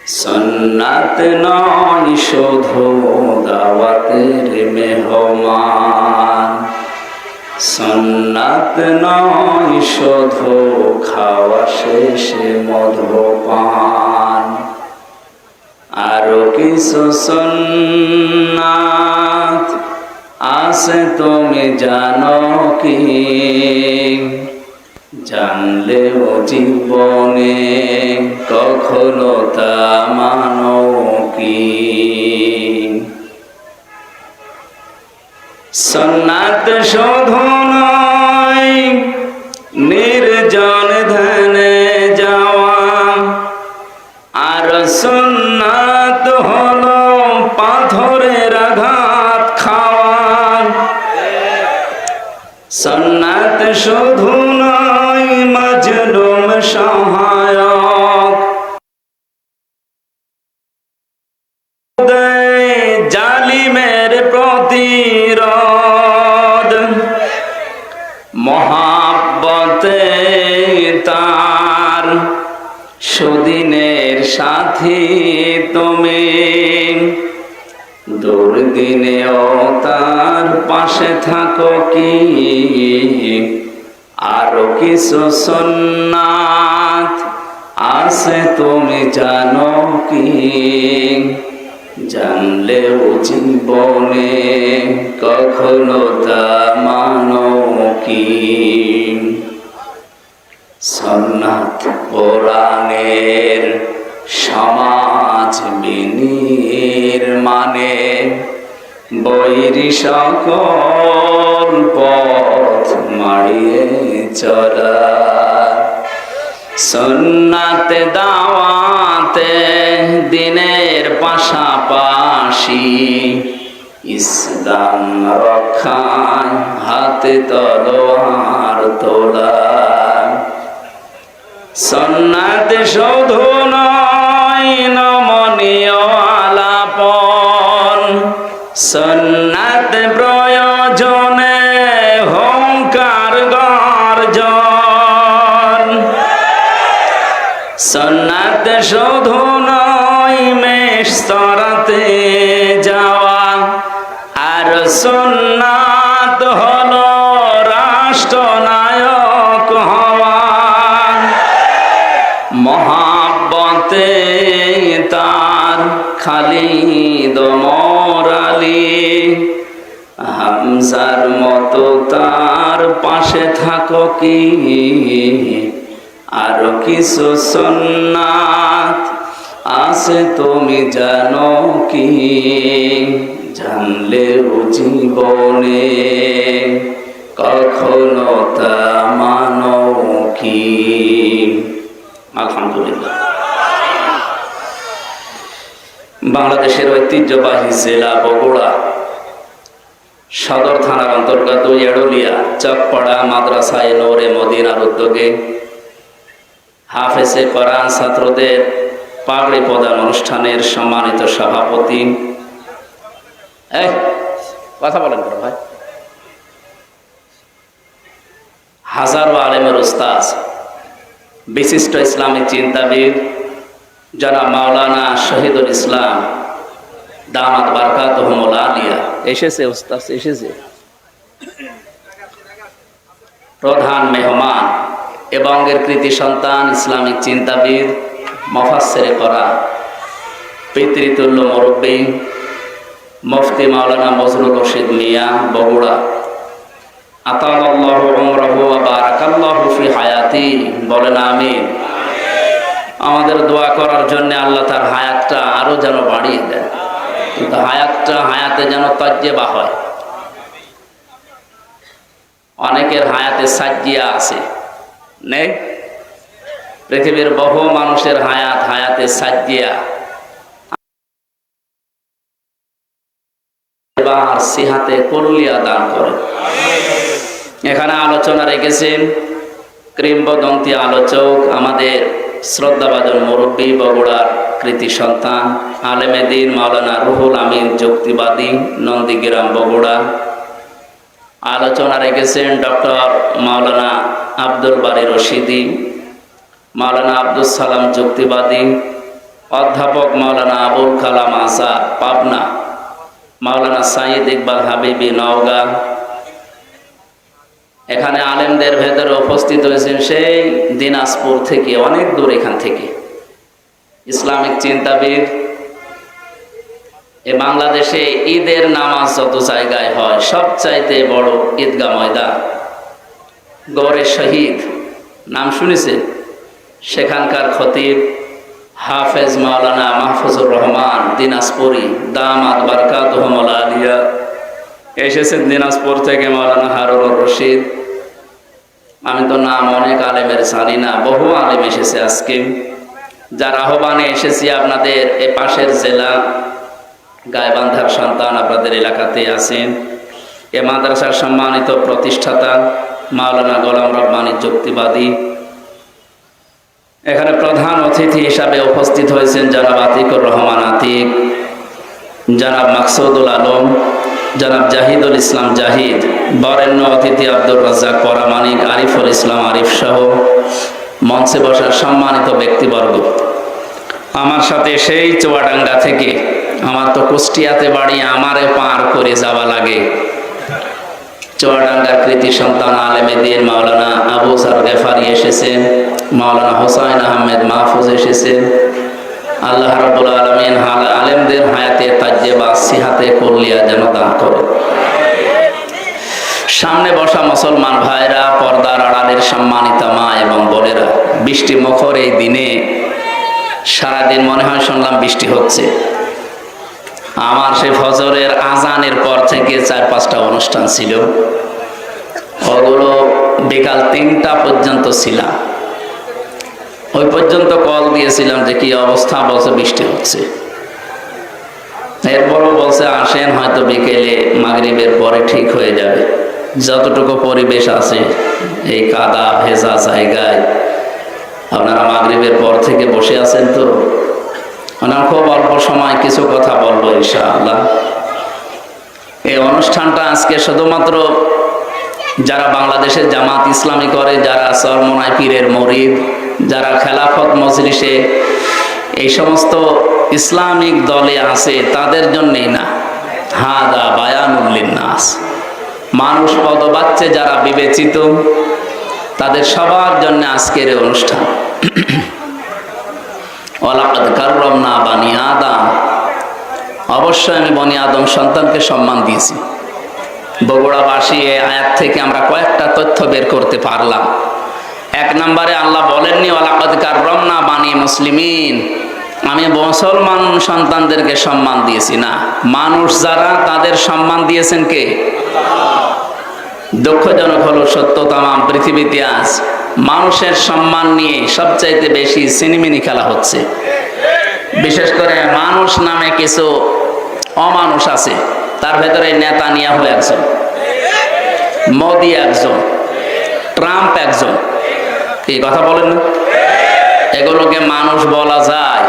সুন্নাত নয় শুধু দাওয়াতের মেহমান, সুন্নাত নয় শুধু খাওয়া শেষে মধুপান, আরো কিছু সুন্নাত আছে তুমি জানো কি? জানলেও জীবনে কখনো তা মানো কি? সুন্নাত শুধু নয় নির্জন ধ্যানে যাওয়া, আর সুন্নাত হলো পাথরের আঘাত খাওয়া। সুন্নাত শুধু নয় মাজলুম সহায়ক, জালিমের প্রতিরোধ, মহাব্বতে তার সুদিনের সাথী তুমি, দুর্দিনেও তার পাশে থাকো কি? আরো কিছু সুন্নাত আছে তুমি জানো কি? জানলেও জীবনে কখনো তা মানো কি? সুন্নাত কোরআনের সমাজ বিনির্মাণে বৈরী সকল পথ মাড়িয়ে চলা। সুন্নাতে দাওয়াতে দিনের পাশাপাশি ইসলাম রক্ষায় হাতে তলোয়ার তোলা। সুন্নাত শুধু নয় নমনীয় আলাপন, সুন্নাত প্রয়োজনে হুঙ্কার গর্জন। সুন্নাত শুধু নয় মেশতরাতে যাওয়া, আর সুন্নাত হলো রাষ্ট্রনায়ক হওয়া। মহাব্বতে তার খালিদ ওমর আলী, হামজার মতো তার পাশে থাকো কি? আরো কিছু সুন্নাত আছে তুমি জানো কি? জানলেও জীবনে কখনো তা মানো কি? আলহামদুলিল্লাহ। বাংলাদেশের ঐতিহ্যবাহী জেলা বগুড়া সদর থানার অন্তর্গত এড়লিয়া চকপাড়া মাদ্রাসায়ে নূরে মদিনার উদ্যোগে হাফেজে কোরআন ছাত্রদের পাগড়ি প্রদান অনুষ্ঠানের সম্মানিত সভাপতি, কথা বলেন ভাই, হাজারো আলেমের উস্তাদ, বিশিষ্ট ইসলামিক চিন্তাবিদ জনাব মাওলানা শহীদুল ইসলাম দামাত বারকাতুহুমুল আলিয়া এসেছে, উস্তাদ এসেছে। প্রধান মেহমান এবং এর কৃতি সন্তান ইসলামিক চিন্তাবিদ মুফাসসিরে কোরআন পিতৃতুল্য মুরব্বী মুফতি মাওলানা বজলুর রশিদ মিয়া বগুড়া, আতালাল্লাহু উমরাহু ওয়া বারাকাল্লাহু ফি হায়াতি, বলেন আমিন। আমাদের দোয়া করার জন্য আল্লাহ তার হায়াতটা আরো যেন বাড়িয়ে দেন, কিন্তু হায়াতে যেন তাজ্জেবা হয়। অনেকের হায়াতে সাজ্জিয়া আছে, নেই? পৃথিবীর বহু মানুষের হায়াতে সাজ্জিয়া আর সিহাতে কুল্লিয়া দান করে। এখানে আলোচনা রেখেছেন কিংবদন্তি আলোচক, আমাদের শ্রদ্ধাভাজন মুরব্বী বগুড়ার কৃতি সন্তান আলেমে দ্বীন মাওলানা রুহুল আমিন যুক্তিবাদী, নন্দীগ্রাম বগুড়া। আলোচনা রেখেছেন ডক্টর মাওলানা আব্দুল বারী রশিদি, মাওলানা আব্দুল সালাম যুক্তিবাদী, অধ্যাপক মাওলানা আবুল কালাম আজাদ পাবনা, মাওলানা সাইদ ইকবাল হাবিবি নওগাঁ। এখানে আলেমদের ভেতরে উপস্থিত হয়েছেন সেই দিনাজপুর থেকে, অনেক দূর এখান থেকে। ইসলামিক চিন্তাবিদ। এ বাংলাদেশে ঈদের নামাজ যত জায়গায় হয় সবচাইতে বড় ঈদগাহ ময়দান গৌরে শহীদ, নাম শুনেছেন? সেখানকার খতিব হাফেজ মাওলানা মাহফুজুর রহমান দিনাজপুরি দামাত বারকাতুহুমুল আলিয়া এসেছেন দিনাজপুর থেকে। মাওলানা হারুনুর রশিদ। আমি তো নাম অনেক আলেমের জানি না, বহু আলেম এসেছে আজকে। যার আহ্বানে এসেছি আপনাদের এ পাশের জেলা গাইবান্ধার সন্তান আপনাদের এলাকাতে আছেন। এ মাদ্রাসার সম্মানিত প্রতিষ্ঠাতা মাওলানা গোলাম রব্বানী যুক্তিবাদী। এখানে প্রধান অতিথি হিসাবে উপস্থিত হয়েছেন জনাব আতিকুর রহমান আতিক, জনাব মাকসুদুল আলম, জনাব জাহিদুল ইসলাম জাহিদ, বরেণ্য অতিথি আব্দুর রাজ্জাক পরামানিক, আরিফুল ইসলাম আরিফ সহ মঞ্চে বসার সম্মানিত ব্যক্তিবর্গ। আমার সাথে সেই চুয়াডাঙ্গা থেকে, আমার তো কুষ্টিয়াতে বাড়ি, আমারে পার করে যাওয়া লাগে। চুয়াডাঙ্গার কৃতি সন্তান আলেমে দ্বীন মাওলানা আবু সার গেফারি এসেছেন, মাওলানা হোসাইন আহমেদ মাহফুজ এসেছেন। আল্লাহ রাব্বুল আলামিন আলেমদের হায়াতে তাজ্জেবা সিহাতে কুল্লিয়া যেন দান করে। সামনে বসা মুসলমান ভাইরা, পর্দার আড়ালের সম্মানিতা মা এবং বোনেরা, বৃষ্টি মুখর এই দিনে সারাদিন মনে হয় শুনলাম বৃষ্টি হচ্ছে। আমার সে ফজরের আজানের পর থেকে 4-5টা অনুষ্ঠান ছিল, ওগুলো বিকাল 3টা পর্যন্ত ছিলাম। ওই পর্যন্ত কল দিয়েছিলাম যে কি অবস্থা, বলছে বৃষ্টি হচ্ছে। এরপরও বলছে আসেন, হয়তো বিকেলে মাগরিবের পরে ঠিক হয়ে যাবে। যতটুকু পরিবেশ আছে এই কাদা ভেজা জায়গায়, আপনারা মাগরিবের পর থেকে বসে আছেন তো, আমার খুব অল্প সময় কিছু কথা বলবো ইনশাআল্লাহ। এই অনুষ্ঠানটা আজকে শুধুমাত্র যারা বাংলাদেশের জামাত ইসলামী করে, যারা চরমোনাই পীরের মরিদ, যারা খেলাফত মজলিসে এই সমস্ত ইসলামিক দলে আছে তাদের জন্যই না, হাদা বায়ানুল লিন্নাস, মানুষ পদবাচ্চে যারা বিবেচিত তাদের সবার জন্য আজকের এই অনুষ্ঠান। ওয়ালাকাদ কাররামনা বানি আদম, অবশ্যই আমি বনি আদম সন্তানকে সম্মান দিয়েছি। বগুড়াবাসী এই আয়াত থেকে আমরা কয়েকটা তথ্য বের করতে পারলাম। 1 নম্বরে আল্লাহ বলেননি ওয়ালাকাদ কাররামনা বানি মুসলিমিন, আমি মুসলমান সন্তানদেরকে সম্মান দিয়েছি, না, মানুষ যারা তাদের সম্মান দিয়েছেন কে? দুঃখজনক হলো সত্য, তামাম পৃথিবীতে আজ মানুষের সম্মান নিয়ে সবচাইতে বেশি সিনেমিনি খেলা হচ্ছে। বিশেষ করে মানুষ নামে কিছু অমানুষ আছে, তার ভেতরে নেতানিয়াহু একজন, মোদি একজন, ট্রাম্প একজন। কি কথা বলেন না? এগুলোকে মানুষ বলা যায়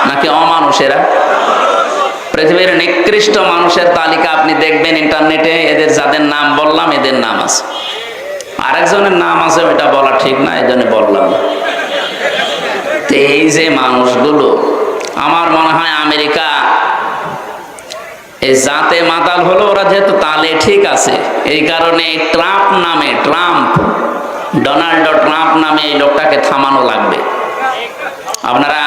নাকি অমানুষেরা? পৃথিবীর নিকৃষ্ট মানুষের তালিকা আপনি দেখবেন ইন্টারনেটে, এদের যাদের নাম বললাম এদের নাম আছে। আরেকজনের নাম আছে, ওইটা বলা ঠিক না, এই জন্য বললাম না। এই যে মানুষগুলো, আমার মনে হয় আমেরিকা এই জাতে মাতাল হলো, ওরা যেহেতু তালে ঠিক আছে, এই কারণে ডোনাল্ড ট্রাম্প নামে এই লোকটাকে থামানো লাগবে। আপনারা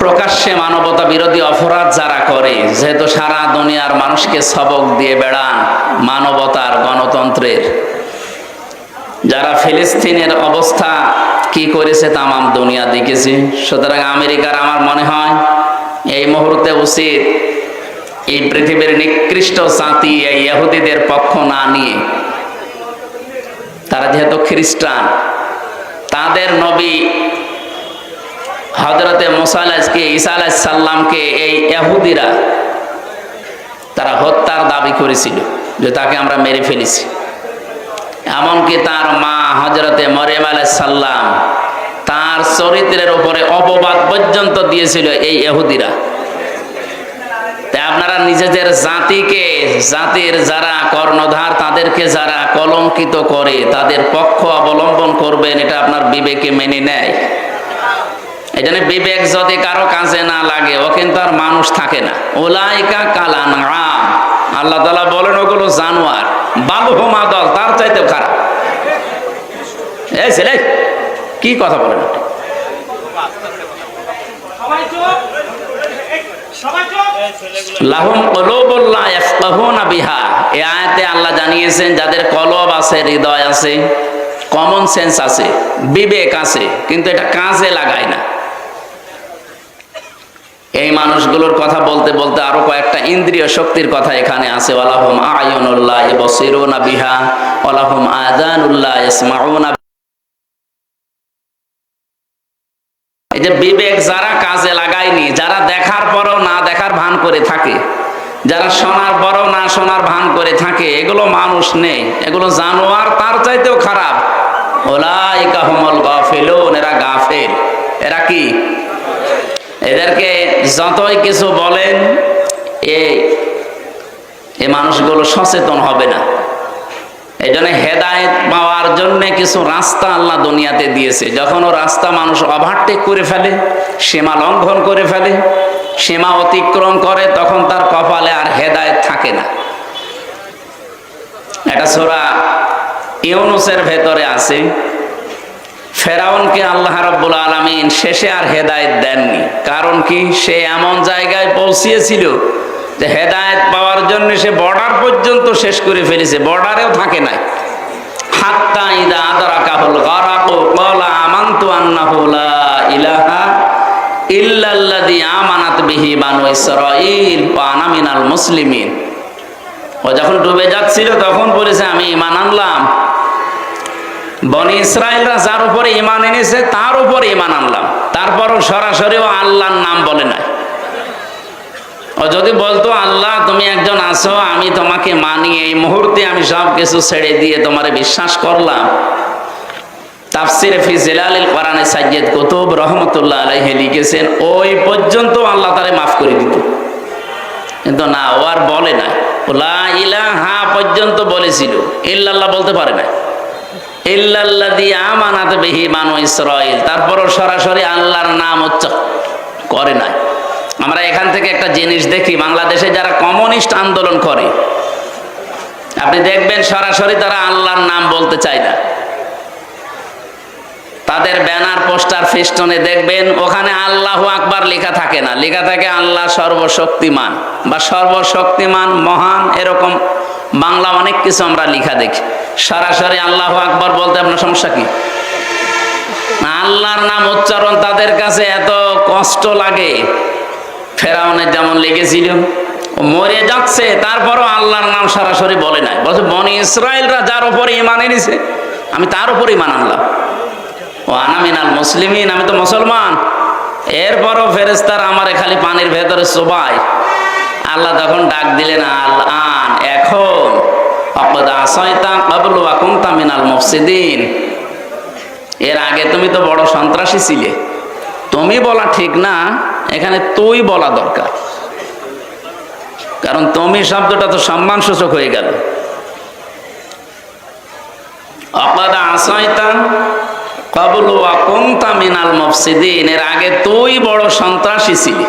প্রকাশ্যে মানবতা বিরোধী অপরাধ যারা করে, যেহেতু সারা দুনিয়ার মানুষকে সবক দিয়ে বেড়ান মানবতার, গণতন্ত্রের, যারা ফিলিস্তিনের অবস্থা কি করেছে তামাম দুনিয়া দেখেছে। সুতরাং আমেরিকার আমার মনে হয় এই মুহূর্তে উচিত এই পৃথিবীর নিকৃষ্ট জাতি এই ইহুদিদের পক্ষ না নিয়ে, তারা যেহেতু খ্রিস্টান, তাদের নবী হযরতে মুসা ঈসা আলাইহিস সালামকে এই ইহুদিরা তারা হত্যার দাবি করেছিল যে তাকে আমরা মেরে ফেলেছি। এমনকি তার মা হযরতে মরিয়ম আলাইহিস সালাম, তার চরিত্রের উপরে অপবাদ পর্যন্ত দিয়েছিল এই ইহুদিরা। তাই আপনারা নিজেদের জাতিকে, জাতির যারা কর্ণধার তাদেরকে যারা কলঙ্কিত করে তাদের পক্ষ অবলম্বন করবেন, এটা আপনার বিবেকে মেনে নেয়? এই জন্য বিবেক যদি কারো কাজে না লাগে ও কিন্তু আর মানুষ থাকে না। উলাইকা কালান আম, আল্লাহ তাআলা বলেন ওগুলো জানোয়ার, বালহুম আদল, তার চাইতেও খারাপ। এই ছেলে কি কথা বলেন? লাহুম কুলুবুন লা ইয়াফকাহুনা বিহা, এই আয়াতে আল্লাহ জানিয়েছেন যাদের কলব আছে, হৃদয় আছে, কমন সেন্স আছে, বিবেক আছে, কিন্তু এটা কাজে লাগায় না। এই মানুষগুলোর কথা বলতে বলতে আরো কয়েকটা ইন্দ্রিয় শক্তির কথা এখানে আছে। ওয়ালাহুম আয়ুনুল লা ইবসিরুনা বিহা ওয়ালাহুম আযানুল লা ইয়াসমাউনা। এই যে বিবেক যারা কাজে লাগায়নি, যারা দেখার পরও না দেখার ভান করে থাকে, যারা শোনার পরও না শোনার ভান করে থাকে, এগুলো মানুষ নেই, এগুলো জানোয়ার, তার চাইতেও খারাপ। উলাইকা হুমুল গাফিলুন, এরা গাফেল। এরা কি? এদেরকে যতই কিছু বলেন এই মানুষগুলো সচেতন হবে না। এই জন্য হেদায়েত পাওয়ার জন্য কিছু রাস্তা আল্লাহ দুনিয়াতে দিয়েছে। যখন ও রাস্তা মানুষ ওভারটেক করে ফেলে, সীমা লঙ্ঘন করে ফেলে, সীমা অতিক্রম করে, তখন তার কপালে আর হেদায়েত থাকে না। এটা সূরা ইউনূসের ভেতরে আছে। ফেরাউনকে আল্লাহ রাব্বুল আলামিন শেষে আর হেদায়েত দেননি। কারণ কি? সে এমন জায়গায় পৌঁছিয়েছিল যে হেদায়েত পাওয়ার জন্য সে বর্ডার পর্যন্ত শেষ করে ফেলেছে, বর্ডারেও থাকে নাই। হাত্তা ইযা আদরাকাহুল গারাকু ক্বালা আমানতু আন্নাহু লা ইলাহা ইল্লাল্লাযী আমানাত বিহি বানু ইসরাঈল ওয়া আনা মিনাল মুসলিমিন। ও যখন ডুবে যাচ্ছিল তখন বলেছে আমি ঈমান আনলাম, বনি ইসরায়েলরা যার উপরে ঈমান এনেছে তার উপরে ঈমান আনলাম। তারপরও সরাসরি ও আল্লাহর নাম বলে নাই। ও যদি বলতো আল্লাহ তুমি একজন আছো, আমি তোমাকে মানি, এই মুহূর্তে আমি সব কিছু ছেড়ে দিয়ে তোমারে বিশ্বাস করলাম, তাফসিরে ফি জিলালিল কোরআনে সাইয়্যিদ কুতুব রহমাতুল্লাহ আলাইহি লিখেছেন ওই পর্যন্ত আল্লাহ তারে মাফ করে দিত। কিন্তু না, ও আর বলে না। লা ইলাহা পর্যন্ত বলেছিল, ইল্লাল্লাহ বলতে পারে না। ইল্লাল্লাযী আমানাত বিহি বানু ইসরাঈল, তারপরও সরাসরি আল্লাহর নাম উচ্চারণ করে না। আমরা এখান থেকে একটা জিনিস দেখি, বাংলাদেশে যারা কমিউনিস্ট আন্দোলন করে, আপনি দেখবেন সরাসরি তারা আল্লাহর নাম বলতে চায় না। তাদের ব্যানার, পোস্টার, ফেস্টনে দেখবেন ওখানে আল্লাহু আকবার লেখা থাকে না, লেখা থাকে আল্লাহ সর্বশক্তিমান বা সর্বশক্তিমান মহান, এরকম বাংলা অনেক কিছু আমরা লেখা দেখি। সরাসরি আল্লাহু আকবার বলতে আপনার সমস্যা কি? আল্লাহর নাম উচ্চারণ তাদের কাছে এত কষ্ট লাগে। ফেরাউনের যেমন লেগেছিল, ও মরে যাচ্ছে তারপরও আল্লাহর নাম সরাসরি বলে নাই, বলছে বনি ইসরায়েলরা যার উপরে ঈমান এনেছে আমি তার উপরে ঈমান আনলাম। ও আনা মিনাল মুসলিমিন, আমি তো মুসলমান। এরপরও ফেরেশতারা আমারে খালি পানির ভেতরে চোবায়। আল্লাহ তখন ডাক দিলেন, আল আন, এখন, আকাদ আসাইতা ক্বাবলু ওয়া কুনতা মিনাল মুফসিদিন, এর আগে তুমি তো বড় সন্ত্রাসী ছিলে। তুমি বলা ঠিক না, এখানে তুই বলা দরকার, কারণ তুমি শব্দটা তো সম্মানসূচক হয়ে গেল। আকাদ আসাইতা ক্বাবলু ওয়া কুনতা মিনাল মুফসিদিন, এর আগে তুই বড় সন্ত্রাসী ছিলি,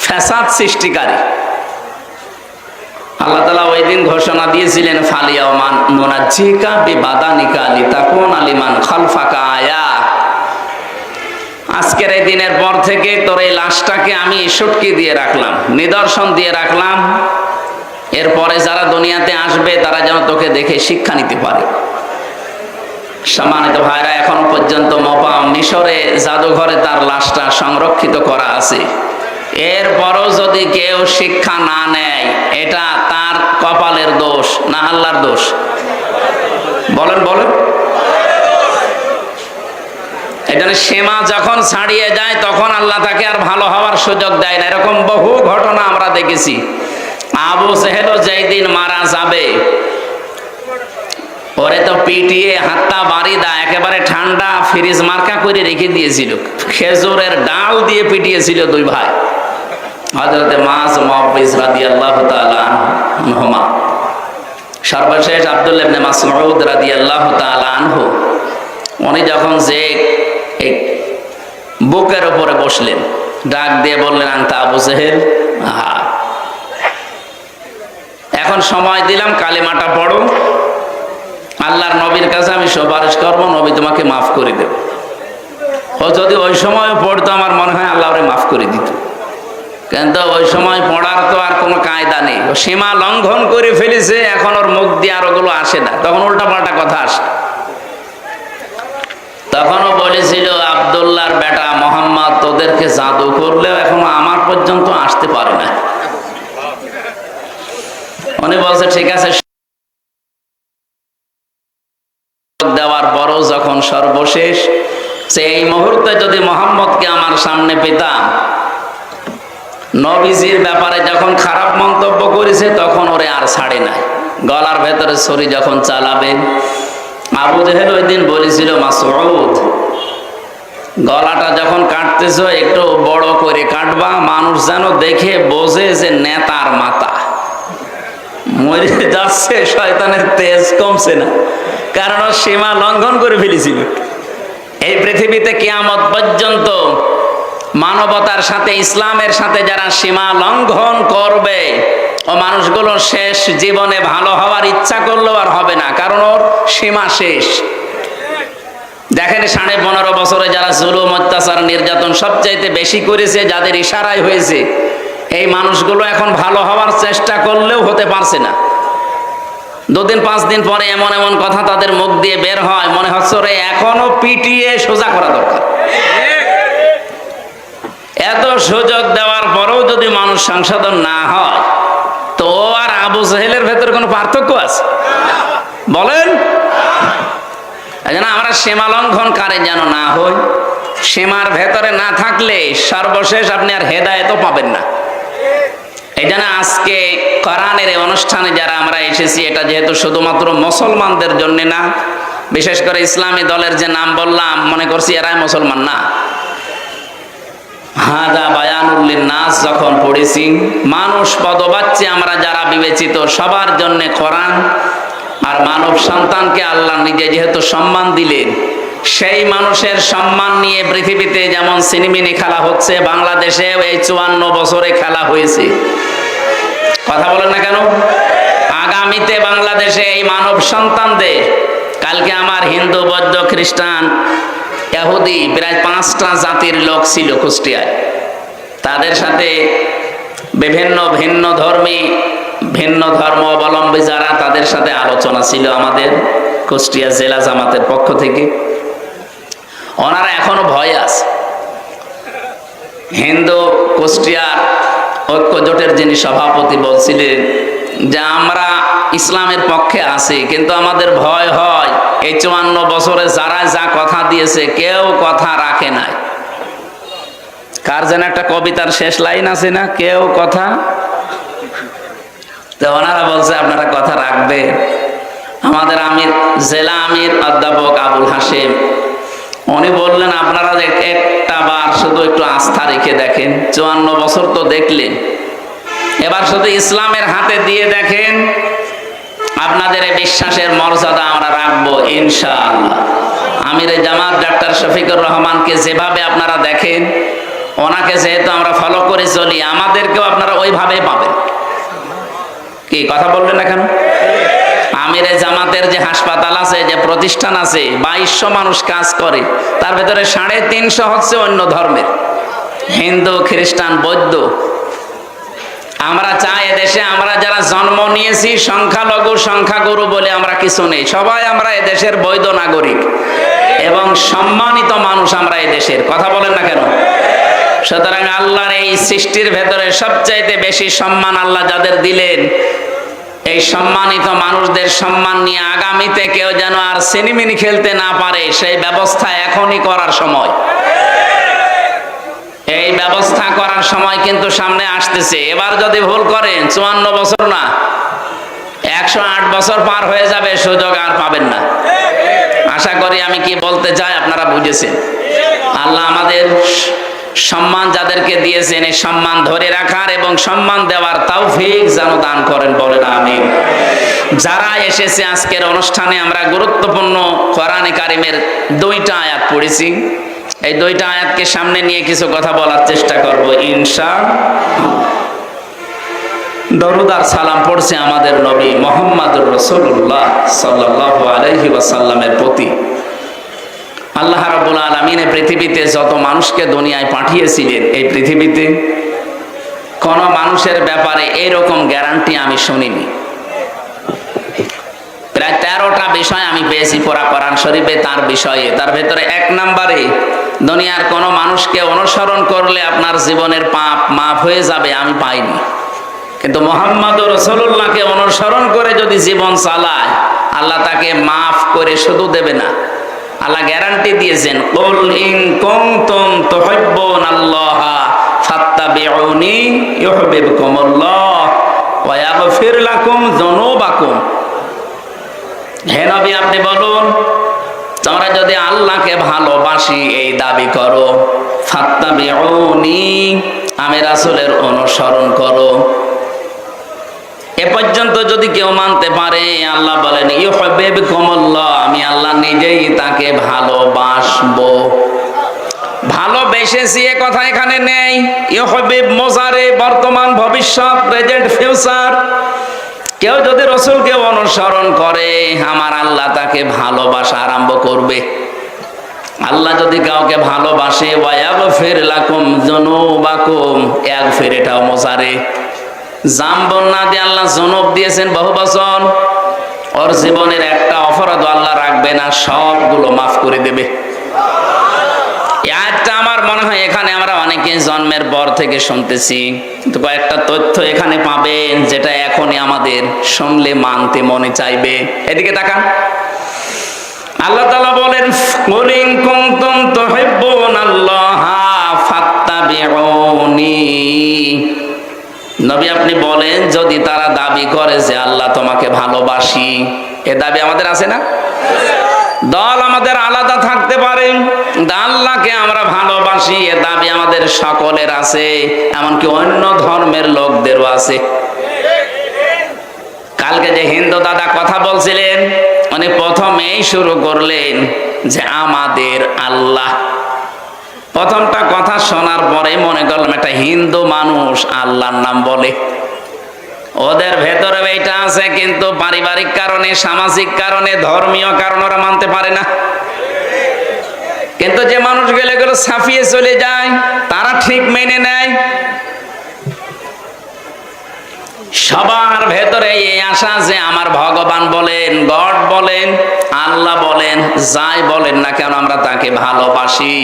ফ্যাসাদ সৃষ্টিকারী। আল্লাহ তাআলা ওই দিন ঘোষণা দিয়েছিলেন, ফালিয়াউমান নুনাজ্জিকা বিবাদানিকা লিতাকুনা লিমান খালফাকা আয়া, আজকের এই দিনের পর থেকে তোর এই লাশটাকে আমি সটকি দিয়ে রাখলাম, নিদর্শন দিয়ে রাখলাম, এরপরে যারা দুনিয়াতে আসবে তারা যেন তোকে দেখে শিক্ষা নিতে পারে। সম্মানিত ভাইরা, এখন পর্যন্ত মিশরে জাদুঘরে তার লাশটা সংরক্ষিত করা আছে। এরপরও যদি কেউ শিক্ষা না নেয়, এটা তার কপালের দোষ না আল্লাহর দোষ? বলেন বলেন। এই জন্য সীমা যখন ছাড়িয়ে যায় তখন আল্লাহ তাকে আর ভালো হওয়ার সুযোগ দেয় না। এরকম বহু ঘটনা আমরা দেখেছি। আবু জেহেলও যেই দিন মারা যাবে, ওরে তো পিটিয়ে হাতটা বাড়িদা একেবারে ঠান্ডা ফ্রিজ মার্কা করে রেখে দিয়েছিল, খেজুরের ডাল দিয়ে পিটিয়েছিল দুই ভাই, হযরতে মাস মুআবিজ রাদিয়াল্লাহু তাআলা আনহুমা। সর্বশেষ আব্দুল্লাহ ইবনে মাসউদ রাদিয়াল্লাহু তাআলা আনহু, উনি যখন যে বুকের উপরে বসলেন, ডাক দিয়ে বললেন, আনতা আবু জেহেল। এখন সময় দিলাম, কালেমাটা পড়ো, আল্লাহর নবীর কাছে আমি সুপারিশ করবো, নবী তোমাকে মাফ করে দেব। ও যদি ওই সময় পড়তো আমার মনে হয় আল্লাহ ওরে মাফ করে দিত, কিন্তু ওই সময় পড়ার তো আর কোনো কায়দা নেই। ও সীমা লঙ্ঘন করে ফেলেছে, এখন ওর মুখ দিয়ে আর ওগুলো আসে না, তখন উল্টা পাল্টা কথা আসে। তখনও বলেছিল, আব্দুল্লাহর বেটা মোহাম্মদ তোদেরকে জাদু করলেও এখনো আমার পর্যন্ত আসতে পারে না। উনি বলছে, ঠিক আছে, দেওয়ার পরও যখন সর্বশেষ সেই মুহূর্তে যদি মোহাম্মদকে আমার সামনে পেতাম, নবীজির ব্যাপারে যখন খারাপ মন্তব্য করেছে তখন ওরে আর ছাড়ে নাই। গলার ভেতরে ছুরি যখন চালাবে, আবু জেহেল ওই দিন বলেছিল, মাসউদ গলাটা যখন কাটতেছ একটু বড় করে কাটবা, মানুষ যেন দেখে বোঝে যে নেতার মাথা। মরে যাচ্ছে, শয়তানের তেজ কমছে না, কারণ সীমা লঙ্ঘন করে ফেলেছিল। এই পৃথিবীতে কিয়ামত পর্যন্ত মানবতার সাথে, ইসলামের সাথে যারা সীমা লঙ্ঘন করবে, ও মানুষগুলো শেষ জীবনে ভালো হওয়ার ইচ্ছা করলেও আর হবে না, কারণ ওর সীমা শেষ। দেখেন 15.5 বছরে যারা জুলুম, অত্যাচার, নির্যাতন সবচাইতে বেশি করেছে, যাদের ইশারায় হয়েছে, এই মানুষগুলো এখন ভালো হওয়ার চেষ্টা করলেও হতে পারছে না। 2 দিন 5 দিন পরে এমন এমন কথা তাদের মুখ দিয়ে বের হয়, মনে হচ্ছে রে এখনো পিটিয়ে সোজা করা দরকার। এত সুযোগ দেওয়ার পরেও যদি মানুষ সংশোধন না হয়, তো আর আবু জেহেলের ভেতরে কোনো পার্থক্য আছে? বলেন। আমরা সীমা লঙ্ঘনকারী যেন না হই। সীমার ভেতরে না থাকলে সর্বশেষ আপনি আর হেদায়েতও পাবেন না। এই জন্য আজকে কোরআনের এই অনুষ্ঠানে যারা আমরা এসেছি, এটা যেহেতু শুধুমাত্র মুসলমানদের জন্য না, বিশেষ করে ইসলামী দলের যে নাম বললাম, মনে করছি এরাই মুসলমান না। হাদা বায়ানুল লিন্নাস যখন পড়েছি, মানুষ পদবাচ্চে আমরা যারা বিবেচিত, সবার জন্য কোরআন। আর মানব সন্তানকে আল্লাহ নিজে যেহেতু সম্মান দিলেন, সেই মানুষের সম্মান নিয়ে পৃথিবীতে যেমন সিনেমিনি খেলা হচ্ছে, বাংলাদেশে এই 54 বছরে খেলা হয়েছে। কথা বলেন না কেন? আগামীতে বাংলাদেশে এই মানব সন্তানদের, কালকে আমার হিন্দু, বৌদ্ধ, খ্রিস্টান, ইহুদি প্রায় 5টা জাতির লোক ছিল কুষ্টিয়ায়। তাদের সাথে বিভিন্ন ভিন্ন ধর্মী, ভিন্ন ধর্ম অবলম্বী যারা, তাদের সাথে আলোচনা ছিল আমাদের কুষ্টিয়া জেলা জামাতের পক্ষ থেকে। ওনারা এখনো ভয় আছে। হিন্দু কুষ্টিয়ার ঐক্য জোটের যিনি সভাপতি বলছিলেন যে আমরা ইসলামের পক্ষে আছি, কিন্তু আমাদের ভয় হয় এই 54 বছরে যারা যা কথা দিয়েছে কেউ কথা রাখে নাই। কার যেন একটা কবিতার শেষ লাইন আছে না, কেউ কথা। তো ওনারা বলছে আপনারা কথা রাখবেন। আমাদের আমির, জেলা আমির অধ্যাপক আবুল হাশেম, উনি বললেন আপনারা একটা বার শুধু একটু আস্থা রেখে দেখেন, 54 বছর তো দেখলেন, এবার শুধু ইসলামের হাতে দিয়ে দেখেন, আপনাদের এই বিশ্বাসের মর্যাদা আমরা রাখবো ইনশাআল্লাহ। আমির জামাত ডাক্তার শফিকুর রহমানকে যেভাবে আপনারা দেখেন, ওনাকে যেহেতু আমরা ফলো করে চলি, আমাদেরকেও আপনারা ওইভাবেই পাবেন। কি কথা বললেন না কেন? আমিরে জামাতের যে হাসপাতাল আছে, যে প্রতিষ্ঠান আছে, 2200 মানুষ কাজ করে, তার ভেতরে 350 হচ্ছে অন্য ধর্মের, হিন্দু, খ্রিস্টান, বৌদ্ধ। আমরা চাই এদেশে আমরা যারা জন্ম নিয়েছি সংখ্যালঘু, সংখ্যাগুরু বলে আমরা কিছু নেই, সবাই আমরা এদেশের বৈধ নাগরিক এবং সম্মানিত মানুষ আমরা এদেশের। কথা বলেন না কেন? সুতরাং আল্লাহর এই সৃষ্টির ভেতরে সবচাইতে বেশি সম্মান আল্লাহ যাদের দিলেন, এই সম্মানিত মানুষদের সম্মান নিয়ে আগামীতে কেউ যেন আর সিনেমিনি খেলতে না পারে, সেই ব্যবস্থা এখনই করার সময়। এই ব্যবস্থা করার সময় কিন্তু সামনে আসতেছে। এবার যদি ভুল করেন, 54 বছর না, 108 বছর পার হয়ে যাবে, সুযোগ আর পাবেন না। আশা করি আমি কি বলতে চাই আপনারা বুঝেছেন। আল্লাহ আমাদের সম্মান যাদেরকে দিয়েছেন, এই সম্মান ধরে রাখার এবং সম্মান দেওয়ার তৌফিক যেন দান করেন, বলেন আমিন। যারা এসেছে আজকের অনুষ্ঠানে, আমরা গুরুত্বপূর্ণ কোরআনে কারিমের 2টা আয়াত পড়েছি। এই দুইটা আয়াতকে সামনে নিয়ে কিছু কথা বলার চেষ্টা করব ইনশাআল্লাহ। দরুদ আর সালাম পড়ছে আমাদের নবী মুহাম্মদুর রাসূলুল্লাহ সাল্লাল্লাহু আলাইহি ওয়াসাল্লামের প্রতি। আল্লাহ রাব্বুল আলামিন এই পৃথিবীতে যত মানুষকে দুনিয়ায় পাঠিয়েছিলেন, এই পৃথিবীতে কোন মানুষের ব্যাপারে এরকম গ্যারান্টি আমি শুনিনি। প্রায় 13টা বিষয় আমি পেয়েছি পুরা কোরআন শরীফে তার বিষয়ে। তার ভেতরে 1 নম্বরে দুনিয়ার কোন মানুষকে অনুসরণ করলে আপনার জীবনের পাপ মাফ হয়ে যাবে, আমি পাইনি। কিন্তু মুহাম্মদুর রাসূলুল্লাহকে অনুসরণ করে যদি জীবন চালায়, আল্লাহ তাকে মাফ করে শুধু দেবে না, আল্লাহ গ্যারান্টি দিয়েছেন, কুল ইন কুনতুম তুহিব্বুনাল্লাহা ফাত্তাবিউনি ইউহিব্বুকুমুল্লাহ ওয়া ইয়াগফির লাকুম যুনুবাকুম। হে নবী, আপনি বলুন, তোমরা যদি আল্লাহকে ভালোবাসি এই দাবি করো, ফাত্তাবিউনি, আমি রাসূলের অনুসরণ করো। এ পর্যন্ত যদি কেউ মানতে পারে, আল্লাহ বলেন ইউহিব্বুকুমুল্লাহ, আমি আল্লাহ নিজেই তাকে ভালোবাসবো। ভালোবেসেছি এ কথা এখানে নেই। ইউহিব্বু মোজারে, বর্তমান, ভবিষ্যৎ, প্রেজেন্ট, ফিউচার। কেউ যদি রাসূলকে অনুসরণ করে, আমার আল্লাহ তাকে ভালোবাসা আরম্ভ করবে। আল্লাহ যদি কাউকে ভালোবাসে, ওয়া ইয়াগফির লাকুম যুনুবাকুম, ইয়াগফির এটাও মোজারে। জাম্বন না দিয়ে আল্লাহ জনব দিয়েছেন বহু বছর। ওর জীবনের একটা অপরাধ আল্লাহ রাখবে না, সবগুলো মাফ করে দেবে। একটা আমার মনে হয় এখানে আমরা অনেকে জন্মের পর থেকে শুনতেছি, কিন্তু কয়েকটা তথ্য এখানে পাবেন যেটা এখনই আমাদের শুনলে মানতে মনে চাইবে। এদিকে তাকান, আল্লাহ তাআলা বলেন, কুল ইন কুনতুম তুহিব্বুনাল্লাহা ফাত্তাবিউনি। নবী আপনি বলেন, যদি তারা দাবি করে যে আল্লাহ তোমাকে ভালোবাসি, এ দাবি আমাদের আছে না? দল আমাদের আলাদা থাকতে পারে, আল্লাহকে আমরা ভালোবাসি এ দাবি আমাদের সকলের আছে, এমনকি অন্য ধর্মের লোকদেরও আছে। কালকে যে হিন্দু দাদা কথা বলছিলেন, উনি প্রথমেই শুরু করলেন যে আমাদের আল্লাহ। প্রথমটা কথা শোনার পরে মনে করলাম একটা হিন্দু মানুষ আল্লাহর নাম বলে। ওদের ভেতরে এইটা আছে, কিন্তু পারিবারিক কারণে, সামাজিক কারণে, ধর্মীয় কারণে ওরা মানতে পারে না। কিন্তু যে মানুষগুলো এগুলো ছাপিয়ে চলে যায়, তারা ঠিক মেনে নেয়। সবার ভেতরে এই আশা যে আমার ভগবান বলেন, গড বলেন, আল্লাহ বলেন, যাই বলেন না কেন আমরা তাকে ভালোবাসি,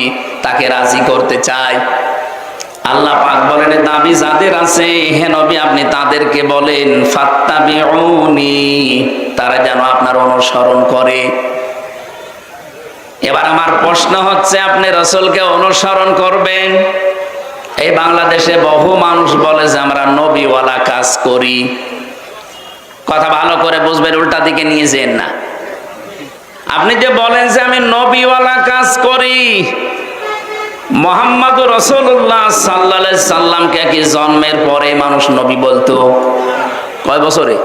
তাকে রাজি করতে চাই। আল্লাহ পাক বলেন, দাবি যাদের আছে হে নবী আপনি তাদেরকে বলেন ফাত্তাবিউনি, তারা যেন আপনার অনুসরণ করে। এবার আমার প্রশ্ন হচ্ছে, আপনি রাসূলকে অনুসরণ করবেন, এই বাংলাদেশে বহু মানুষ বলে যে আমরা নবীওয়ালা কাজ করি। কথা ভালো করে বুঝবেন, উল্টা দিকে নিয়ে যেন না। আপনি যে বলেন যে আমি নবীওয়ালা কাজ করি, মুহাম্মদুর রাসূলুল্লাহ সাল্লাল্লাহু আলাইহি সাল্লামকে কি জন্মের পরে মানুষ নবী বলতো? কয় বছরে?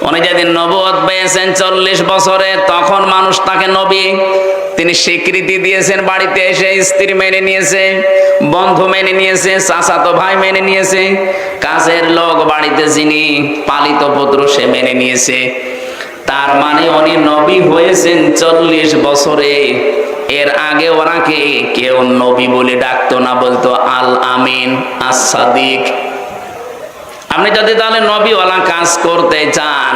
উনি যেদিন নবুয়ত পেয়েছেন 40 বছরে, তখন মানুষ তাকে নবী, তিনি স্বীকৃতি দিয়েছেন। বাড়িতে এসে স্ত্রী মেনে নিয়েছে, বন্ধু মেনে নিয়েছে, চাচাতো ভাই মেনে নিয়েছে, কাজের লোক বাড়িতে যিনি পালিত পুত্র সে মেনে নিয়েছে। তার মানে উনি নবী হয়েছেন 40 বছরে। এর আগে ওনাকে কেউ নবী বলে ডাকতো না, বলতো আল আমিন, আস-সাদিক। আপনি যদি তাহলে নবীওয়ালা কাজ করতে চান,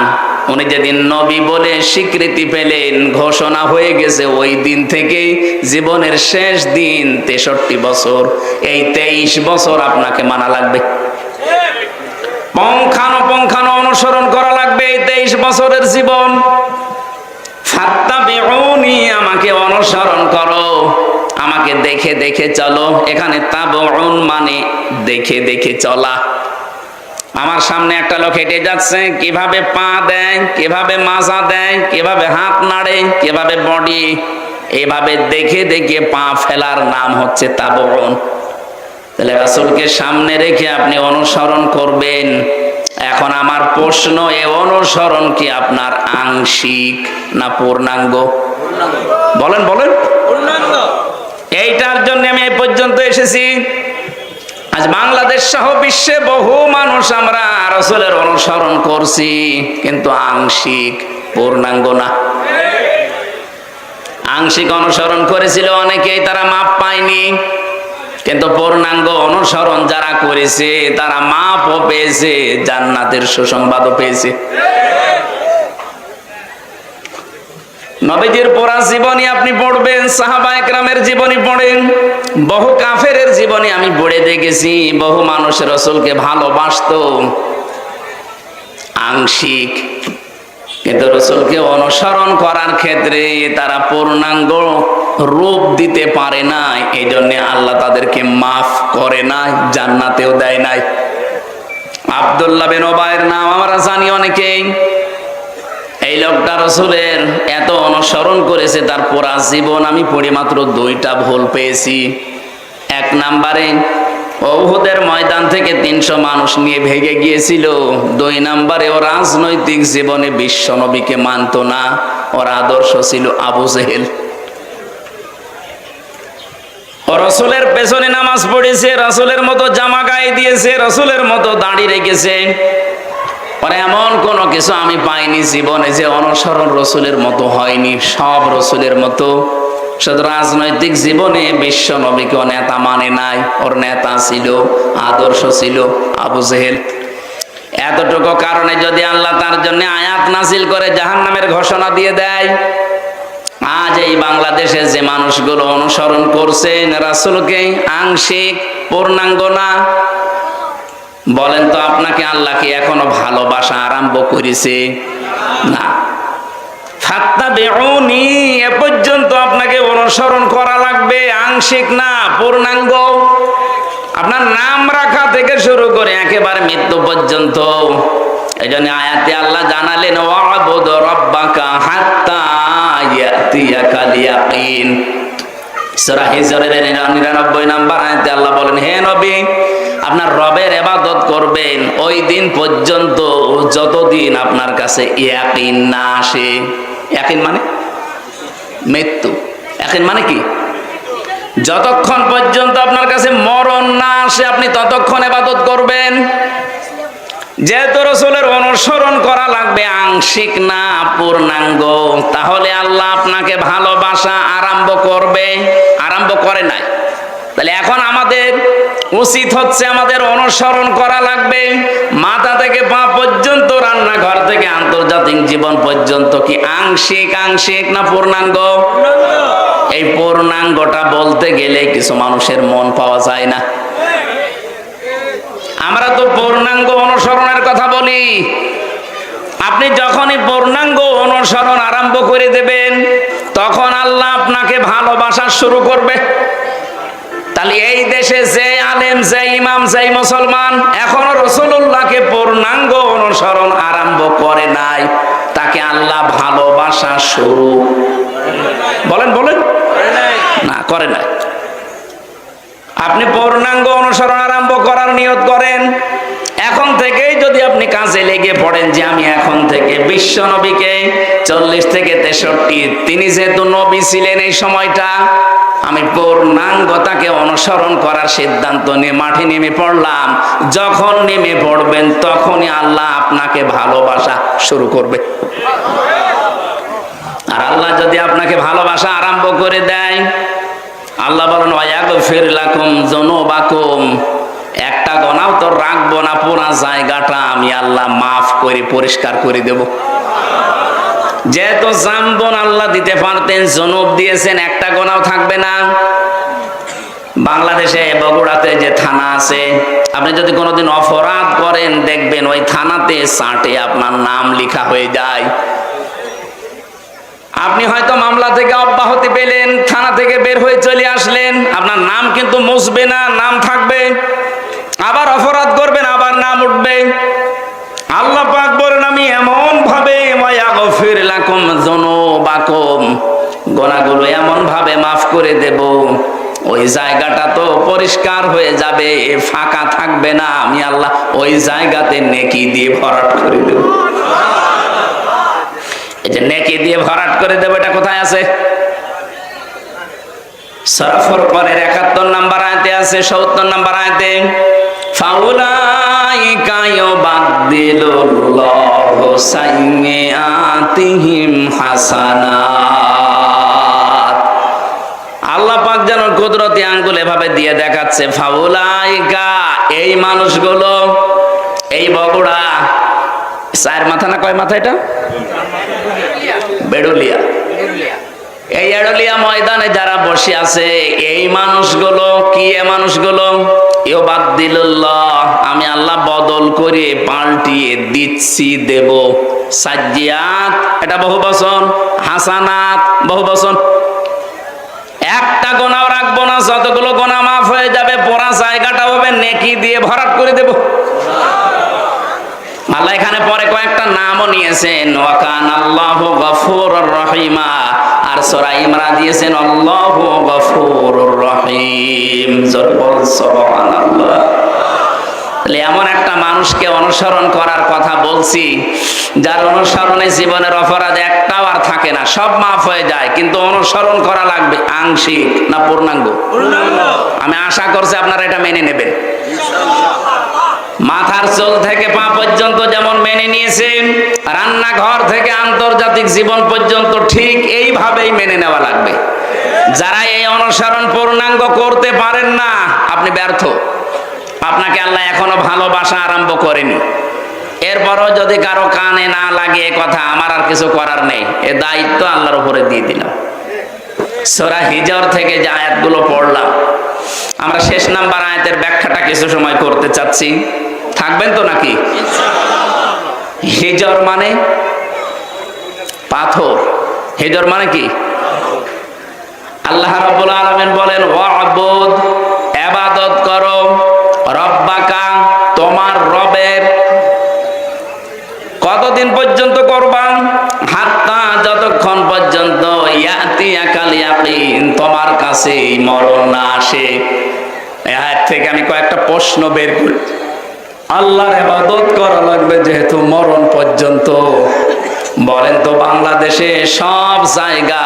উনি যেদিন নবী বলে স্বীকৃতি পেলেন, ঘোষণা হয়ে গেছে, ওই দিন থেকে জীবনের শেষ দিন 63 বছর, এই 23 বছর আপনাকে মানা লাগবে, পঙ্খানো অনুসরণ করা লাগবে এই 23 বছরের জীবন। ফাত্তাবিউনি, আমাকে অনুসরণ করো, আমাকে দেখে দেখে চলো। এখানে তাবউন মানে দেখে দেখে চলা। আমার সামনে একটা লোক হেঁটে যাচ্ছে, কিভাবে পা দেয়, কিভাবে মাজা দেয়, কিভাবে হাত নাড়ে, কিভাবে বডি, এইভাবে দেখে দেখে পা ফেলার নাম হচ্ছে তাবউন। তাহলে রাসূলকে সামনে রেখে আপনি অনুসরণ করবেন। এখন আমার প্রশ্ন, এ অনুসরণ কি আপনার আংশিক না পূর্ণাঙ্গ? বলেন বলেন। এসেছি। আজ বাংলাদেশ সহ বিশ্বে বহু মানুষ আমরা রাসূলের অনুসরণ করছি, কিন্তু আংশিক, পূর্ণাঙ্গ না। আংশিক অনুসরণ করেছিল অনেকেই, তারা মাপ পায়নি, কিন্তু পূর্ণাঙ্গ অনুসরণ যারা করেছে তারা মাপও পেয়েছে, জান্নাতের সুসংবাদও পেয়েছে। নবীজির পুরা জীবনী আপনি পড়বেন, সাহাবায়ে কেরামের জীবনী পড়েন, বহু কাফেরের জীবনী আমি পড়ে দেখেছি। বহু মানুষ রাসূলকে ভালোবাসতো আংশিক, কিন্তু রাসূলকে অনুসরণ করার ক্ষেত্রে তারা পূর্ণাঙ্গ রূপ দিতে পারে না, এই জন্য আল্লাহ তাদেরকে মাফ করে নাই, জান্নাতেও দেয় নাই। আব্দুল্লাহ বিন উবাইয়ের নাম আমরা জানি অনেকেই। এই লোকটা রাসূলের এত অনুসরণ করেছে, তার পুরা জীবন আমি পড়ি মাত্র 2টা ভুল পেয়েছি। 1 নম্বরে উহুদের ময়দান থেকে 300 মানুষ নিয়ে ভেগে গিয়েছিল। 2 নম্বরে ও রাজনৈতিক জীবনে বিশ্ব নবীকে মানত না, ওর আদর্শ ছিল আবু জেহেল। ও রাসূলের পেছনে নামাজ পড়েছে, রাসূলের মতো জামা গায়ে দিয়েছে, রাসূলের মতো দাড়ি রেখেছে। পরে এমন কোন কিছু আমি পাইনি জীবনে যে অনুসরণ রাসূলের মতো হয়নি, সব রাসূলের মতো। শুধু রাজনৈতিক জীবনে বিশ্ব নবীকে নেতা মানে নাই, ওর নেতা ছিল, আদর্শ ছিল আবু জেহেল। এতটুকু কারণে যদি আল্লাহ তার জন্য আয়াত নাজিল করে জাহান্নামের ঘোষণা দিয়ে দেয়, আজ এই বাংলাদেশে যে মানুষগুলো অনুসরণ করছেন রাসূলকে আংশিক, পূর্ণাঙ্গ না, বলেন তো আপনাকে আল্লাহ কি এখনো ভালোবাসা আরম্ভ করেছে? না। ফাত্তাবিউনি, এ পর্যন্ত আপনাকে অনুসরণ করা লাগবে, আংশিক না, পূর্ণাঙ্গ। আপনার নাম রাখা থেকে শুরু করে একেবারে মৃত্যু পর্যন্ত। এই জন্য আয়াতে আল্লাহ জানালেন, ওয়াবুদ রাব্বাকা হাত্তা ইয়াতিয়াকাল ইয়াকিন। সূরা হিজরের 99 নম্বর আয়াতে আল্লাহ বলেন, হে নবী, আপনার রবের ইবাদত করবেন ওই দিন পর্যন্ত যতদিন আপনার কাছে ইয়াকিন না আসে। ইয়াকিন মানে মৃত্যু। ইয়াকিন মানে কি? যতক্ষণ পর্যন্ত আপনার কাছে মরণ না আসে আপনি ততক্ষণ ইবাদত করবেন। যেহেতু রাসূলের অনুসরণ করা লাগবে আংশিক না, পূর্ণাঙ্গ, তাহলে আল্লাহ আপনাকে ভালোবাসা আরম্ভ করবে, আরম্ভ করে নাই। তাহলে এখন আমাদের উচিত হচ্ছে আমাদের অনুসরণ করা লাগবে, মাথা থেকে পা পর্যন্ত, রান্নাঘর থেকে আন্তর্জাতিক জীবন পর্যন্ত। কি আংশিক, আংশিক না পূর্ণাঙ্গ? এই পূর্ণাঙ্গটা বলতে গেলে কিছু মানুষের মন পাওয়া যায় না। আমরা তো পূর্ণাঙ্গ অনুসরণের কথা বলি। আপনি যখনই পূর্ণাঙ্গ অনুসরণ আরম্ভ করে দেবেন, তখন আল্লাহ আপনাকে ভালোবাসা শুরু করবে। তাহলে এই দেশে যে আলেম, যে ইমাম, যে মুসলমান এখনো রাসূলুল্লাহকে পূর্ণাঙ্গ অনুসরণ আরম্ভ করে নাই, তাকে আল্লাহ ভালোবাসা শুরু বলেন না, করে নাই। আপনি পূর্ণাঙ্গ অনুসরণ আরম্ভ করার নিয়ত করেন, এখন থেকেই যদি আপনি কাজে লেগে পড়েন যে আমি এখন থেকে বিশ্ব নবীকে 40 থেকে 63, তিনি যেহেতু নবী ছিলেন এই সময়টা, আমি পূর্ণাঙ্গতাকে অনুসরণ করার সিদ্ধান্ত নিয়ে মাঠে নেমে পড়লাম। যখন নেমে পড়বেন তখনই আল্লাহ আপনাকে ভালোবাসা শুরু করবে। আর আল্লাহ যদি আপনাকে ভালোবাসা আরম্ভ করে দেয়, আল্লাহ বলেন ওয়াগফির লাকুম যুনুবাকুম, একটা গোনাও তো রাখবো না, পুরা জায়গাটা আমি আল্লাহ মাফ করে পরিষ্কার করে দেব। যেহেতু জামবন আল্লাহ দিতে পারতেন, জনব দিয়েছেন, একটা গোনাও থাকবে না। বাংলাদেশে বগুড়াতে যে থানা আছে, আপনি যদি কোনোদিন অপরাধ করেন দেখবেন ওই থানাতে চার্টে আপনার নাম লেখা হয়ে যায়। আপনি হয়তো মামলা থেকে অব্যাহতি পেলেন, থানা থেকে বের হয়ে চলে আসলেন, আপনার নাম কিন্তু মুছবে না, নাম থাকবে। আবার অপরাধ করবেন, আবার নাম উঠবে। আল্লাহ পাক বলেন আমি এমন ভাবে ওয়াগফির লাকুম যুনুবাকুম, গুনাহগুলো এমন ভাবে মাফ করে দেব, ওই জায়গাটা তো পরিষ্কার হয়ে যাবে, ফাঁকা থাকবে না। আমি আল্লাহ ওই জায়গাতে নেকি দিয়ে ভরাট করে দেব। এই যে নেকি দিয়ে ভরাট করে দেব, এটা কোথায় আছে? সূরা ফুরকানের 71 নম্বর আয়াতে আছে, 70 নম্বর আয়াতে ফাউলাইকা ইউবাদদিলুল্লাহু সাইয়্যাতিহিম হাসানাত। আল্লাহ পাক যেন কুদরতি আঙ্গুল এভাবে দিয়ে দেখাচ্ছে, ফাউলাইকা এই মানুষগুলো, এই বগুড়া চার মাথা না কয় মাথা এটা বেড়ুলিয়া, এই এড়লিয়া ময়দানে যারা বসে আছে এই মানুষগুলো কি, এ মানুষগুলো ইউবাদদিলুল্লাহ আমি আল্লাহ বদল করে পাল্টিয়ে দিচ্ছি, দেব। সাজ্জিয়াত এটা বহু বচন, হাসানাত বহু বচন। একটা গোনাও রাখবো না, যতগুলো গোনা মাফ হয়ে যাবে, পুরা জায়গাটা হবে নেকি দিয়ে ভরাট করে দেব। আল্লাহ এখানে পরে কয়েকটা নামও নিয়েছেন, ওয়া কানাল্লাহু গফুরুর রহিমা, আর সূরা ইমরান দিয়েছেন আল্লাহু গফুরুর রহিম। জোরে বল সুবহানাল্লাহ। তাহলে এমন একটা মানুষকে অনুসরণ করার কথা বলছি, যার অনুসরণে জীবনের অপরাধ একটাও আর থাকে না, সব মাফ হয়ে যায়, কিন্তু অনুসরণ করা লাগবে আংশিক না পূর্ণাঙ্গ। আমি আশা করছি আপনারা এটা মেনে নেবেন। মাথার চুল থেকে পা পর্যন্ত যেমন মেনে নিয়েছেন, রান্নাঘর থেকে আন্তর্জাতিক জীবন পর্যন্ত ঠিক এইভাবেই মেনে নেওয়া লাগবে। যারা এই অনুসরণ পূর্ণাঙ্গ করতে পারেন না, আপনি ব্যর্থ। আপনাকে আল্লাহ এখনো ভালোবাসা আরম্ভ করেনি। এরপরও যদি কারো কানে না লাগে কথা, আমার আর কিছু করার নেই, এ দায়িত্ব আল্লাহর উপরে দিয়ে দিলাম। সূরা হিজর থেকে যে আয়াতগুলো পড়লাম, আমরা শেষ নাম্বার আয়াতের ব্যাখ্যাটা কিছু সময় করতে চাচ্ছি, থাকবেন তো নাকি? হিজর মানে পাথর, হিজর মানে কি? আল্লাহ রাব্বুল আলামিন বলেন ওয়া'বুদ, ইবাদত করো, রব্বাকা তোমার রবের। কতদিন পর্যন্ত করবা? হাত্তা যতক্ষণ পর্যন্ত ইয়াতিয়াকাল ইয়াকিন তোমার কাছে মরণ না আসে। এই আয়াত থেকে আমি কয়েকটা প্রশ্ন বের করি। আল্লাহর ইবাদত করা লাগবে যেহেতু মরণ পর্যন্ত, বলেন তো বাংলাদেশে সব জায়গা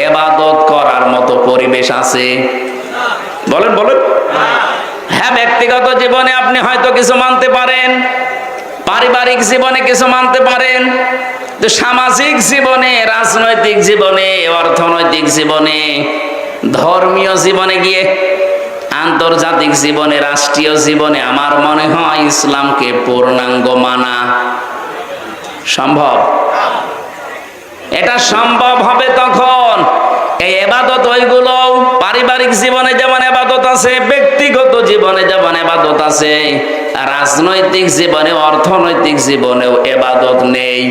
ইবাদত করার মতো পরিবেশ আছে? বলেন বলেন। হ্যাঁ, ব্যক্তিগত জীবনে আপনি হয়তো কিছু মানতে পারেন, পারিবারিক জীবনে কিছু মানতে পারেন, তো সামাজিক জীবনে, রাজনৈতিক জীবনে, অর্থনৈতিক জীবনে, ধর্মীয় জীবনে গিয়ে, আন্তর্জাতিক জীবনে, রাষ্ট্রীয় জীবনে আমার মনে হয় ইসলামকে পূর্ণাঙ্গ মানা সম্ভব। এটা সম্ভব হবে তখন এই ইবাদত, ওইগুলো পারিবারিক জীবনে যেমন ইবাদত আছে, ব্যক্তিগত জীবনে যেমন ইবাদত আছে, রাজনৈতিক জীবনে, অর্থনৈতিক জীবনেও ইবাদত নেই।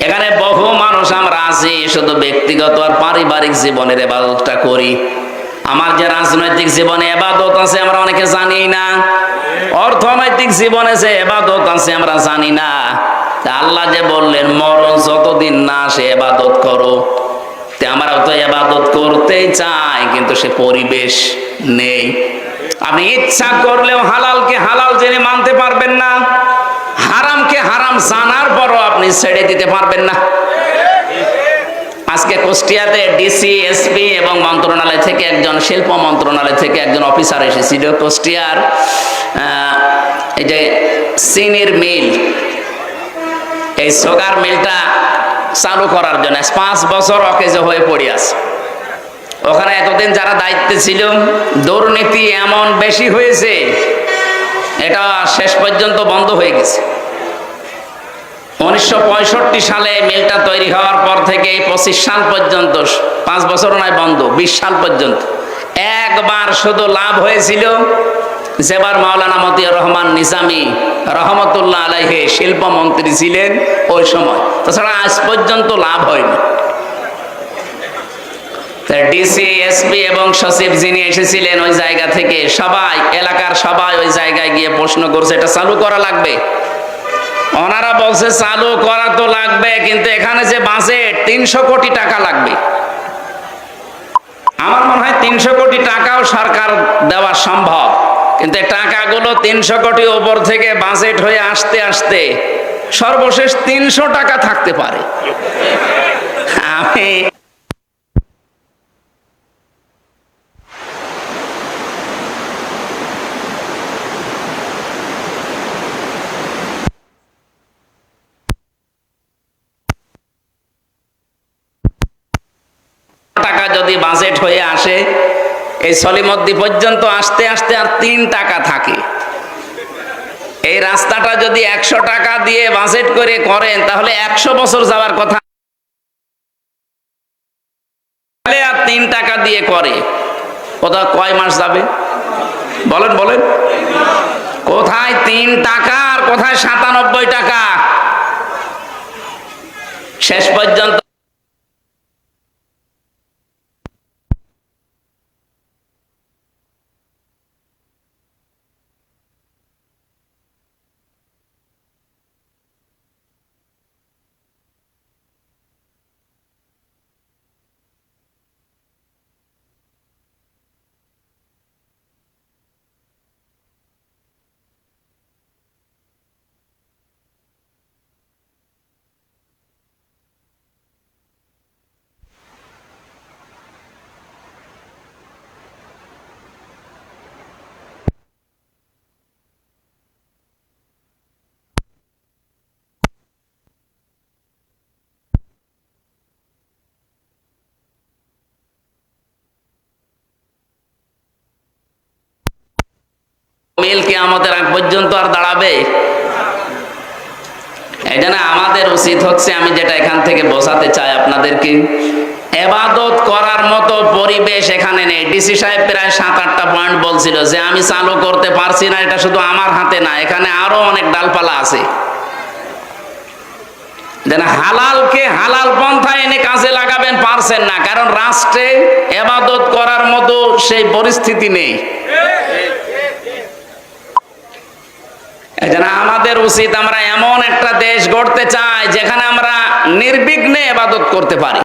এখানে বহু মানুষ আমরা আছি শুধু ব্যক্তিগত আর পারিবারিক জীবনের ইবাদতটা করি। আমার যে রাজনৈতিক জীবনে ইবাদত আছে আমরা অনেকে জানি না, অর্থনৈতিক জীবনে যে ইবাদত আছে আমরা জানি না। আল্লাহ যে বললেন মরণ যতদিন না আসে ইবাদত করো, আমরাও তো ইবাদত করতেই চাই, কিন্তু সে পরিবেশ নেই। আপনি ইচ্ছা করলেও হালালকে হালাল জেনে মানতে পারবেন না, হারামকে হারাম জানার পরও আপনি ছেড়ে দিতে পারবেন না। আজকে কুষ্টিয়াতে ডিসি, এসপি এবং মন্ত্রণালয় থেকে একজন, শিল্প মন্ত্রণালয় থেকে একজন অফিসার এসেছিল কুষ্টিয়ার এই যে চিনির মিল, এই সুগার মিলটা চালু করার জন্য 5 বছর অকেজো হয়ে পড়ে আছে। ওখানে এতদিন যারা দায়িত্বে ছিল, দুর্নীতি এমন বেশি হয়েছে, এটা শেষ পর্যন্ত বন্ধ হয়ে গেছে। 1965 সালে মিলটা তৈরি হওয়ার পর থেকে 25 সাল পর্যন্ত, 5 বছর নয় বন্ধ, 20 সাল পর্যন্ত একবার শুধু লাভ হয়েছিল, যেবার মাওলানা মতিয়ার রহমান নিজামী রহমতুল্লাহ আলাইহি শিল্পমন্ত্রী ছিলেন ওই সময়। তাছাড়া আজ পর্যন্ত লাভ হয়নি। ডিসি, এসপি এবং সচিব যিনি এসেছিলেন ওই জায়গা থেকে, সবাই, এলাকার সবাই ওই জায়গায় গিয়ে প্রশ্ন করছে এটা চালু করা লাগবে। ওনারা বলছে চালু করা তো লাগবে, কিন্তু এখানে যে বাজেট 300 কোটি টাকা লাগবে। আমার মনে হয় 300 কোটি টাকাও সরকার দেওয়া সম্ভব, কিন্তু এই টাকাগুলো 300 কোটি উপর থেকে বাজেট হয়ে আসতে আসতে সর্বশেষ 300 টাকা থাকতে পারে। আমি বাজেট হয়ে আসে, এই সলিমদ্দি পর্যন্ত আসতে আসতে আর 3 টাকা থাকে। এই রাস্তাটা যদি 100 টাকা দিয়ে বাজেট করে করেন তাহলে 100 বছর যাওয়ার কথা, আর 3 টাকা দিয়ে করে কোথাও কয় মাস যাবে? বলেন বলেন, কোথায় 3 টাকা আর কোথায় 97 টাকা? শেষ পর্যন্ত মিল কিয়ামতের আগ পর্যন্ত আর দাঁড়াবে? এই জন্য আমাদের উচিত হচ্ছে, আমি যেটা এখান থেকে বোঝাতে চাই আপনাদেরকে, ইবাদত করার মতো পরিবেশ এখানে নেই। ডিসি সাহেব প্রায় 7-8টা পয়েন্ট বলছিল যে আমি চালু করতে পারছি না, এটা শুধু আমার হাতে না, এখানে আরো অনেক ডালপালা আছে। যেন হালালকে হালাল পন্থায় এনে কাজে লাগাবেন, পারছেন না, কারণ রাষ্ট্রে ইবাদত করার মতো সেই পরিস্থিতি নেই। এজন্য আমাদের উচিত, আমরা এমন একটা দেশ গড়তে চাই যেখানে আমরা নির্বিঘ্নে ইবাদত করতে পারি।